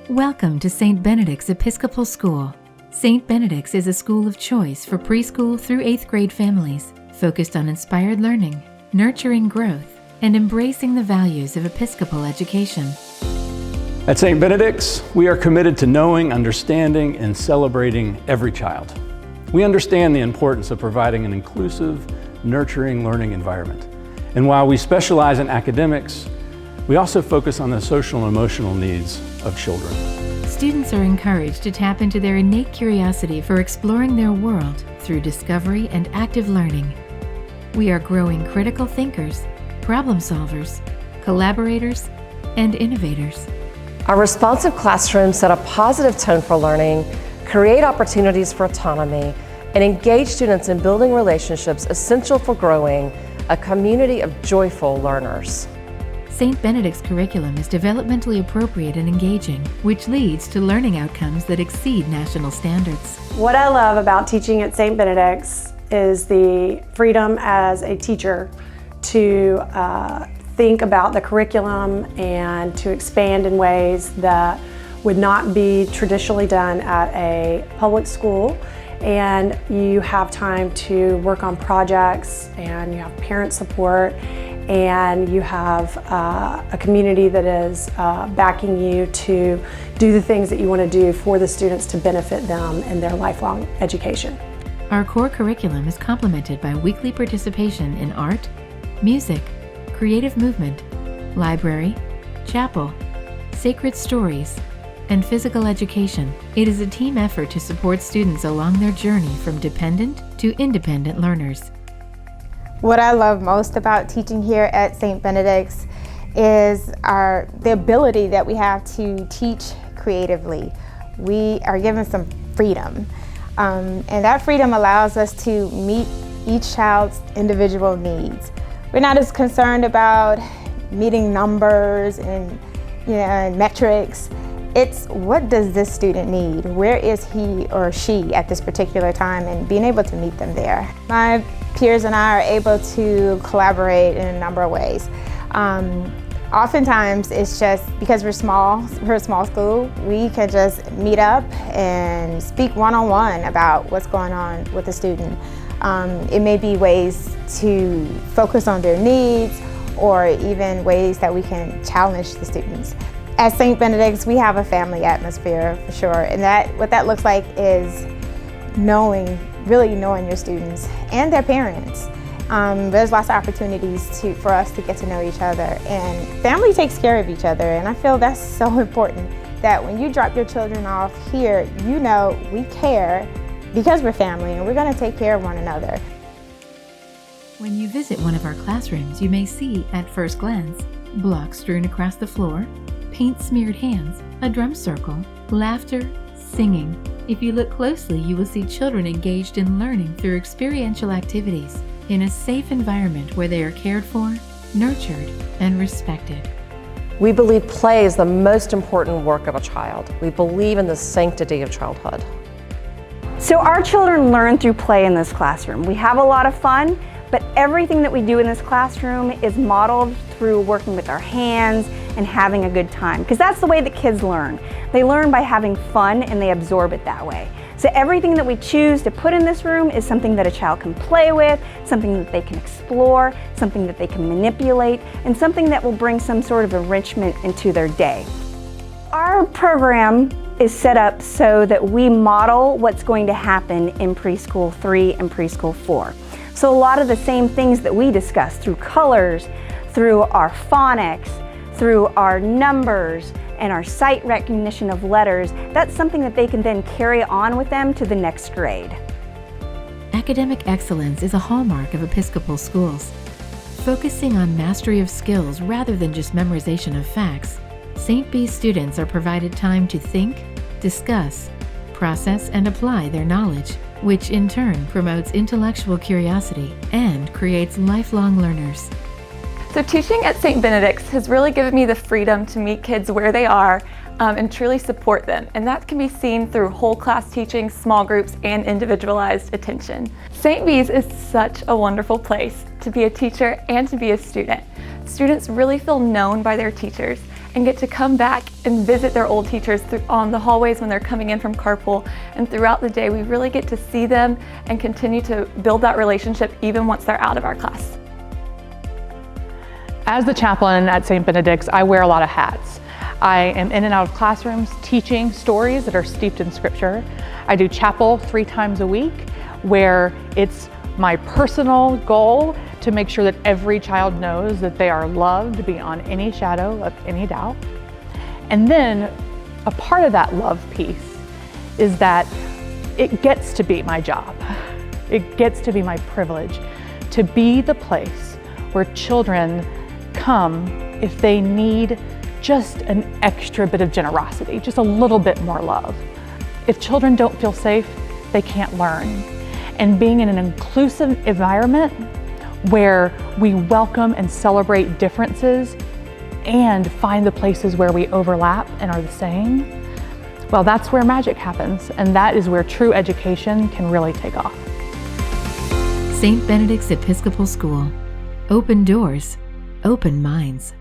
Welcome to St. Benedict's Episcopal School. St. Benedict's is a school of choice for preschool through 8th grade families, focused on inspired learning, nurturing growth, and embracing the values of Episcopal education. At St. Benedict's, we are committed to knowing, understanding, and celebrating every child. We understand the importance of providing an inclusive, nurturing learning environment. And while we specialize in academics, we also focus on the social and emotional needs of children. Students are encouraged to tap into their innate curiosity for exploring their world through discovery and active learning. We are growing critical thinkers, problem solvers, collaborators, and innovators. Our responsive classrooms set a positive tone for learning, create opportunities for autonomy, and engage students in building relationships essential for growing a community of joyful learners. St. Benedict's curriculum is developmentally appropriate and engaging, which leads to learning outcomes that exceed national standards. What I love about teaching at St. Benedict's is the freedom as a teacher to think about the curriculum and to expand in ways that would not be traditionally done at a public school. And you have time to work on projects, and you have parent support, and you have a community that is backing you to do the things that you want to do for the students to benefit them in their lifelong education. Our core curriculum is complemented by weekly participation in art, music, creative movement, library, chapel, sacred stories, and physical education. It is a team effort to support students along their journey from dependent to independent learners. What I love most about teaching here at St. Benedict's is the ability that we have to teach creatively. We are given some freedom, and that freedom allows us to meet each child's individual needs. We're not as concerned about meeting numbers and metrics. It's what does this student need? Where is he or she at this particular time, and being able to meet them there. My peers and I are able to collaborate in a number of ways. Oftentimes it's just because we're a small school, we can just meet up and speak one-on-one about what's going on with the student. It may be ways to focus on their needs, or even ways that we can challenge the students. At St. Benedict's, we have a family atmosphere for sure, and what that looks like is really knowing your students and their parents. There's lots of opportunities for us to get to know each other, and family takes care of each other, and I feel that's so important, that when you drop your children off here, we care because we're family and we're going to take care of one another. When you visit one of our classrooms, you may see, at first glance, blocks strewn across the floor, paint-smeared hands, a drum circle, laughter, singing. If you look closely, you will see children engaged in learning through experiential activities in a safe environment where they are cared for, nurtured, and respected. We believe play is the most important work of a child. We believe in the sanctity of childhood. So our children learn through play in this classroom. We have a lot of fun, but everything that we do in this classroom is modeled through working with our hands and having a good time, because that's the way that kids learn. They learn by having fun, and they absorb it that way. So everything that we choose to put in this room is something that a child can play with, something that they can explore, something that they can manipulate, and something that will bring some sort of enrichment into their day. Our program is set up so that we model what's going to happen in preschool 3 and preschool 4. So a lot of the same things that we discuss through colors, through our phonics, through our numbers, and our sight recognition of letters, that's something that they can then carry on with them to the next grade. Academic excellence is a hallmark of Episcopal schools. Focusing on mastery of skills rather than just memorization of facts, St. B's students are provided time to think, discuss, process, and apply their knowledge, which in turn promotes intellectual curiosity and creates lifelong learners. So teaching at St. Benedict's has really given me the freedom to meet kids where they are and truly support them. And that can be seen through whole class teaching, small groups, and individualized attention. St. B's is such a wonderful place to be a teacher and to be a student. Students really feel known by their teachers, and get to come back and visit their old teachers on the hallways when they're coming in from carpool. And throughout the day, we really get to see them and continue to build that relationship even once they're out of our class. As the chaplain at St. Benedict's, I wear a lot of hats. I am in and out of classrooms teaching stories that are steeped in scripture. I do chapel 3 times a week, where it's my personal goal to make sure that every child knows that they are loved beyond any shadow of any doubt. And then a part of that love piece is that it gets to be my job. It gets to be my privilege to be the place where children come if they need just an extra bit of generosity, just a little bit more love. If children don't feel safe, they can't learn. And being in an inclusive environment where we welcome and celebrate differences and find the places where we overlap and are the same, well, that's where magic happens, and that is where true education can really take off. St. Benedict's Episcopal School. Open doors, open minds.